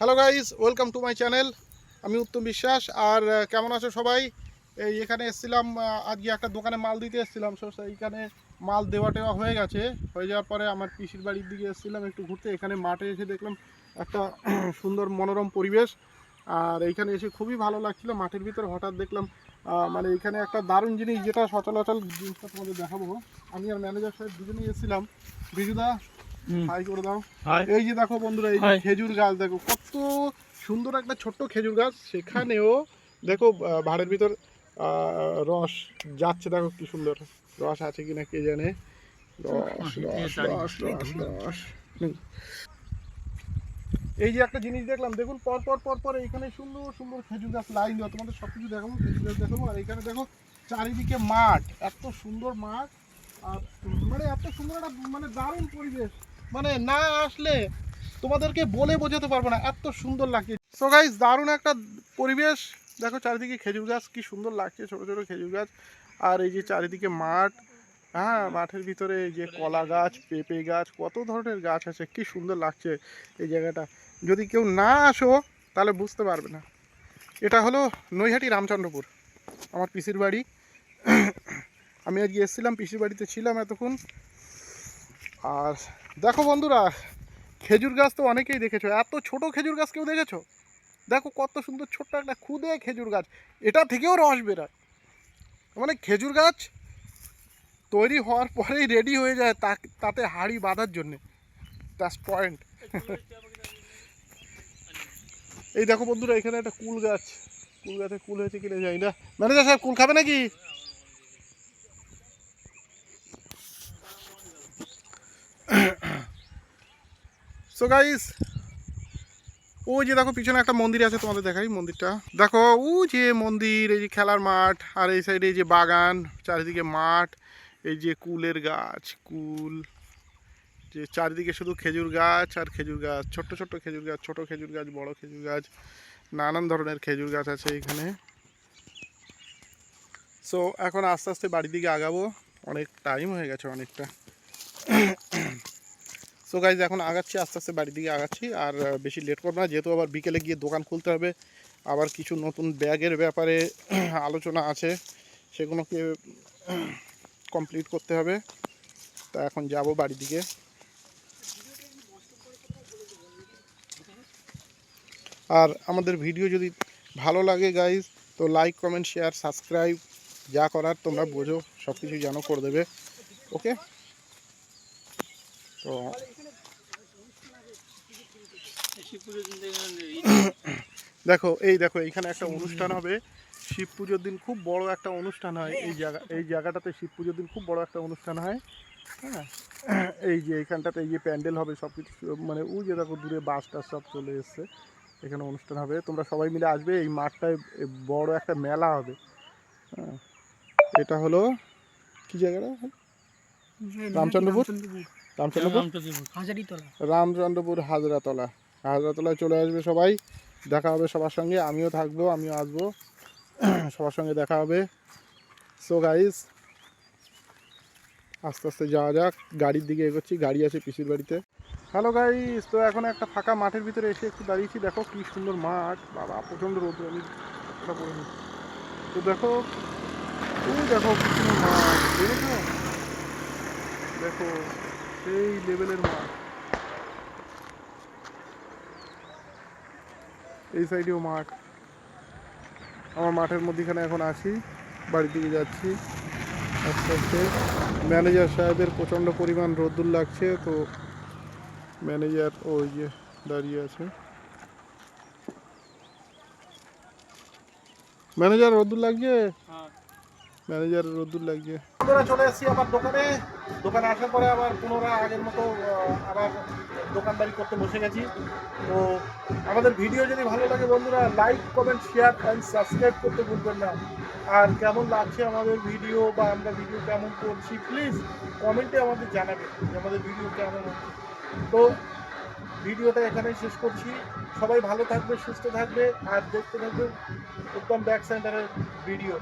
Hello guys, welcome to my channel. আমি উত্তম বিশ্বাস। আর কেমন আছো সবাই? এই এখানে এসেছিলাম, আজকে একটা দোকানে মাল দিতে এসেছিলাম। এইখানে মাল দেওয়া টেওয়া হয়ে গেছে। হয়ে যাওয়ার পরে আমার পিসির বাড়ির দিকে এসেছিলাম একটু ঘুরতে। এখানে মাঠে এসে দেখলাম একটা সুন্দর মনোরম পরিবেশ। আর এইখানে এসে খুবই ভালো লাগছিল। মাঠের ভিতরে হঠাৎ দেখলাম মানে এইখানে একটা দারুণ জিনিস, যেটা সচরাচর জিনিসটা তোমাদের দেখাবো। আমি আর ম্যানেজার সাহেব দুজনেই এসেছিলাম। বিজুদা, হাই করে দাও। এই যে দেখো বন্ধুরা, এই যে খেজুর গাছ দেখো, কত সুন্দর একটা ছোট্ট খেজুর গাছ। সেখানেও দেখো ভাড়ের ভিতর রস যাচ্ছে, দেখো কি সুন্দর রস আছে কিনা কে জানে। রস রস রস রস রস এই যে একটা জিনিস দেখলাম, দেখুন পর পর পর পর এইখানে সুন্দর সুন্দর খেজুর গাছ লাইন দেওয়া। তোমাদের সব কিছু দেখাবো, খেজুর গাছ দেখাবো। আর এখানে দেখো চারিদিকে মাঠ, এত সুন্দর মাঠ। আর মানে এত সুন্দর একটা মানে দারুণ পরিবেশ, মানে না আসলে তোমাদেরকে বলে বোঝাতে পারবো না, এত সুন্দর লাগছে। সো গাইস, দারুণ একটা পরিবেশ। দেখো চারিদিকে খেজুর গাছ, কি সুন্দর লাগছে, ছোট ছোট খেজুর গাছ। আর এই যে চারিদিকে মাঠ, হ্যাঁ মাঠের ভিতরে এই যে কলা গাছ, পেঁপে গাছ, কত ধরনের গাছ আছে, কি সুন্দর লাগছে এই জায়গাটা। যদি কেউ না আসো তাহলে বুঝতে পারবে না। এটা হলো নৈহাটি রামচন্দ্রপুর, আমার পিসির বাড়ি। আমি আজকে এসেছিলাম, পিসির বাড়িতে ছিলাম এতক্ষণ। আর দেখো বন্ধুরা, খেজুর গাছ তো অনেকেই দেখেছো, এত ছোট খেজুর গাছ কেউ দেখেছো? দেখো কত সুন্দর ছোট্ট একটা খুদে খেজুর গাছ, এটা থেকেও রস বেরোয়। মানে খেজুর গাছ তৈরি হওয়ার পরেই রেডি হয়ে যায় তাতে হাঁড়ি বাঁধার জন্যে। That's point. এই দেখো বন্ধুরা, এখানে একটা কুল গাছ, কুল গাছে কুল হয়েছে কিনা জানি না। ম্যানেজার সাহেব, কুল খাবে নাকি? সো গাইস, ওই যে দেখো পিছনে একটা মন্দির আছে, তোমাদের দেখাই মন্দিরটা। দেখো ও যে মন্দির, এই যে খেলার মাঠ, আর এই সাইডে এই যে বাগান, চারিদিকে মাঠ, এই যে কুলের গাছ, কুল, যে চারিদিকে শুধু খেজুর গাছ আর খেজুর গাছ, ছোট্ট ছোট্ট খেজুর গাছ, ছোট খেজুর গাছ, বড় খেজুর গাছ, নানান ধরনের খেজুর গাছ আছে এখানে। সো এখন আস্তে আস্তে বাড়ির দিকে আগাবো, অনেক টাইম হয়ে গেছে অনেকটা। সো গাইজ, এখন আগাচ্ছি, আস্তে আস্তে বাড়ির দিকে আগাচ্ছি। আর বেশি লেট করবো না, যেহেতু আবার বিকেলে গিয়ে দোকান খুলতে হবে। আবার কিছু নতুন ব্যাগের ব্যাপারে আলোচনা আছে, সেগুলোকে কমপ্লিট করতে হবে। তা এখন যাব বাড়ির দিকে। আর আমাদের ভিডিও যদি ভালো লাগে গাইজ, তো লাইক, কমেন্ট, শেয়ার, সাবস্ক্রাইব যা করার তোমরা বোঝো, সব কিছু যেন করে দেবে। ওকে, তো দেখো এইখানে একটা অনুষ্ঠান হবে শিব পুজোর দিন, খুব বড় একটা অনুষ্ঠান হয় এই জায়গাটাতে। শিব পুজোর দিন খুব বড় একটা অনুষ্ঠান হয়। হ্যাঁ, এই যে এইখানটাতে এই যে প্যান্ডেল হবে, সব কিছু মানে ওই যে দেখো দূরে বাস টাস সব চলে এসছে। এখানে অনুষ্ঠান হবে, তোমরা সবাই মিলে আসবে। এই মাঠটায় বড় একটা মেলা হবে। হ্যাঁ, এটা হলো কি জায়গাটা? রামচন্দ্রপুর, রামচন্দ্রপুর হাজরাতলা। হাজরাতলায় চলে আসবে সবাই, দেখা হবে সবার সঙ্গে। আমিও থাকবো, আমিও আসবো, সবার সঙ্গে দেখা হবে। সো গাইস, আস্তে আস্তে যাওয়া যাক, গাড়ির দিকে এগোচ্ছি, গাড়ি আছে পিসির বাড়িতে। হ্যালো গাইস, তো এখন একটা ফাঁকা মাঠের ভিতরে এসে একটু দাঁড়িয়েছি। দেখো কি সুন্দর মাঠ, বাবা প্রচণ্ড রোদ, আমি ওটা পড়িনি। তো দেখো ওই দেখো কি সুন্দর মাঠ, দেখেছো? দেখো সেই লেভেলের মাঠ, এই সাইডেও মাঠ। আমার মাঠের মধ্যেখানে এখন আছি, বাড়ির দিকে যাচ্ছি আস্তে আস্তে। ম্যানেজার সাহেবের প্রচণ্ড পরিমাণ রোদ্দুর লাগছে, তো ম্যানেজার ওই যে দাঁড়িয়ে আছে। ম্যানেজার রোদ্দুর লাগছে, ম্যানেজার রোদ্দুর লাগছে। আমরা চলে এসেছি আবার দোকানে। দোকানে আসার পরে আবার পুনরায় আগের মতো আবার দোকানদারি করতে বসে গেছি। তো আমাদের ভিডিও যদি ভালো লাগে বন্ধুরা, like, comment, share and subscribe করতে ভুলবেন না। আর কেমন লাগছে আমাদের ভিডিও, বা আমরা ভিডিও কেমন করছি, প্লিজ কমেন্টে আমাদের জানাবেন যে আমাদের ভিডিও কেমন হচ্ছে। তো ভিডিওটা এখানেই শেষ করছি। সবাই ভালো থাকবে, সুস্থ থাকবে, আর দেখতে থাকবে উত্তম ব্যাক সেন্টারের ভিডিও।